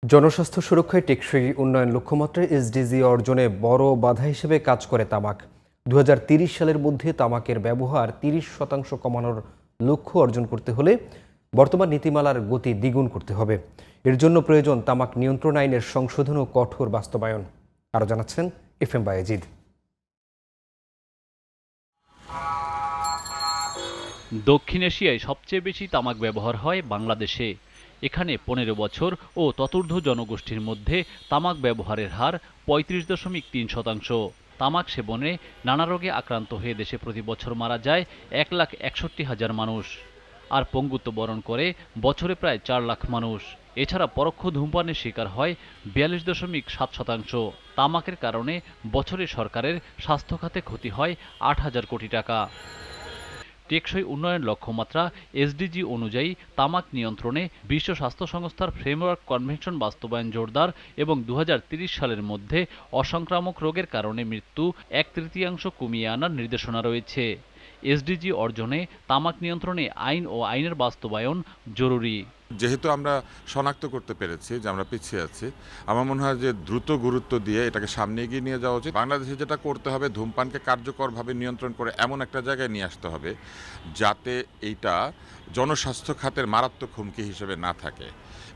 জনস্বাস্থ্য সুরক্ষায় টেকসই উন্নয়ন লক্ষ্যমাত্রায় এসডিজি অর্জনে বড় বাধা হিসেবে কাজ করে তামাক। ২০৩০ সালের মধ্যে তামাকের ব্যবহার ৩০% কমানোর লক্ষ্য অর্জন করতে হলে বর্তমান নীতিমালার গতি দ্বিগুণ করতে হবে। এর জন্য প্রয়োজন তামাক নিয়ন্ত্রণ আইনের সংশোধন ও কঠোর বাস্তবায়ন। আরও জানাচ্ছেন FM বায়েজিদ। দক্ষিণ এশিয়ায় সবচেয়ে বেশি তামাক ব্যবহার হয় বাংলাদেশে। এখানে ১৫ বছর ও ততোর্ধ্ব জনগোষ্ঠীর মধ্যে তামাক ব্যবহারের হার ৩৫.৩%। তামাক সেবনে নানা রোগে আক্রান্ত হয়ে দেশে প্রতি বছর মারা যায় ১,৬১,০০০ মানুষ, আর পঙ্গুত্ব বরণ করে বছরে প্রায় ৪ লাখ মানুষ। এছাড়া পরোক্ষ ধূমপানের শিকার হয় ৪২.৭%। তামাকের কারণে বছরে সরকারের স্বাস্থ্য খাতে ক্ষতি হয় ৮,০০০ কোটি টাকা। টেকসই উন্নয়ন লক্ষ্যমাত্রা এসডিজি অনুযায়ী তামাক নিয়ন্ত্রণে বিশ্ব স্বাস্থ্য সংস্থার ফ্রেমওয়ার্ক কনভেনশন বাস্তবায়ন জোরদার এবং ২০৩০ সালের মধ্যে অসংক্রামক রোগের কারণে মৃত্যু ১/৩ কমিয়ে আনার নির্দেশনা রয়েছে। এসডিজি অর্জনে তামাক নিয়ন্ত্রণে আইন ও আইনের বাস্তবায়ন জরুরি। যেহেতু আমরা শনাক্ত করতে পেরেছি যে আমরা পিছিয়ে আছি, আমার মনে হয় যে দ্রুত গুরুত্ব দিয়ে এটাকে সামনে এগিয়ে নিয়ে যাওয়া উচিত। বাংলাদেশে যেটা করতে হবে, ধূমপানকে কার্যকরভাবে নিয়ন্ত্রণ করে এমন একটা জায়গায় নিয়ে আসতে হবে যাতে এইটা জনস্বাস্থ্য খাতের মারাত্মক হুমকি হিসেবে না থাকে,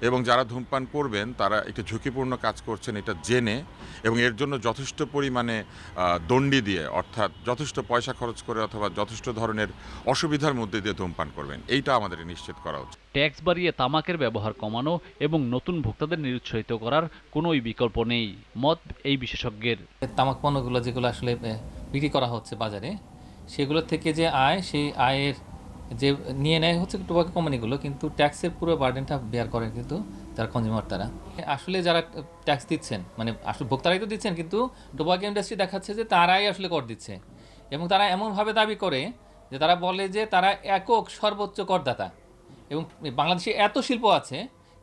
এবং যারা ধূমপান করবেন তারা একটু ঝুঁকিপূর্ণ কাজ করছেন এটা জেনে এবং এর জন্য যথেষ্ট পরিমাণে দণ্ডি দিয়ে, অর্থাৎ যথেষ্ট পয়সা খরচ করে অথবা যথেষ্ট ধরনের অসুবিধার মধ্যে দিয়ে ধূমপান করবেন, এইটা আমাদের নিশ্চিত করা উচিত। ট্যাক্স বাড়িয়ে তামাকের ব্যবহার কমানো এবং নতুন ভোক্তাদের নিরুৎসাহিত করার কোনোই বিকল্প নেই, মত এই বিশেষজ্ঞের। তামাক পণ্যগুলো যেগুলো আসলে বিক্রি করা হচ্ছে বাজারে, সেগুলো থেকে যে আয়, সেই আয়ের যে নিয়ে নেয় হচ্ছে টোবাকো কোম্পানিগুলো, কিন্তু ট্যাক্সের পুরো বার্ডেনটা বেয়ার করেন কিন্তু যারা কনজিউমার, তারা আসলে যারা ট্যাক্স দিচ্ছেন, মানে আসলে ভোক্তারাই তো দিচ্ছেন, কিন্তু টোবাকো ইন্ডাস্ট্রি দেখাচ্ছে যে তারাই আসলে কর দিচ্ছে। এবং তারা এমনভাবে দাবি করে যে তারা বলে যে তারা একক সর্বোচ্চ করদাতা, এবং বাংলাদেশে এত শিল্প আছে,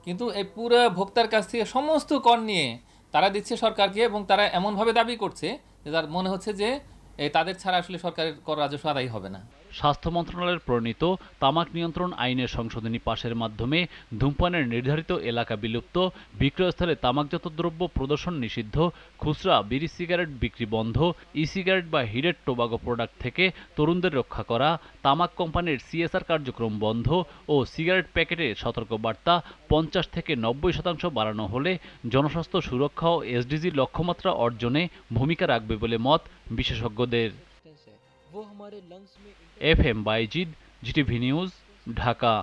কিন্তু এই পুরো ভোক্তার কাছ থেকে সমস্ত কর নিয়ে তারা দিচ্ছে সরকারকে, এবং তারা এমনভাবে দাবি করছে যে তার মনে হচ্ছে যে তাদের ছাড়া আসলে সরকারের কর রাজস্ব আদায় হবে না। স্বাস্থ্য মন্ত্রণালয়ের প্রণীত তামাক নিয়ন্ত্রণ আইনের সংশোধনী পাশের মাধ্যমে ধূমপানের নির্ধারিত এলাকা বিলুপ্ত, বিক্রয়স্থলে তামাকজাত দ্রব্য প্রদর্শন নিষিদ্ধ, খুচরা বিড়ি সিগারেট বিক্রি বন্ধ, ই সিগারেট বা হিটেড টোবাকো প্রোডাক্ট থেকে তরুণদের রক্ষা করা, তামাক কোম্পানির সিএসআর কার্যক্রম বন্ধ ও সিগারেট প্যাকেটে সতর্কবার্তা ৫০ থেকে ৯০% বাড়ানো হলে জনস্বাস্থ্য সুরক্ষা ও এসডিজির লক্ষ্যমাত্রা অর্জনে ভূমিকা রাখবে বলে মত বিশেষজ্ঞদের। FM Bayezid, GTV news, Dhaka.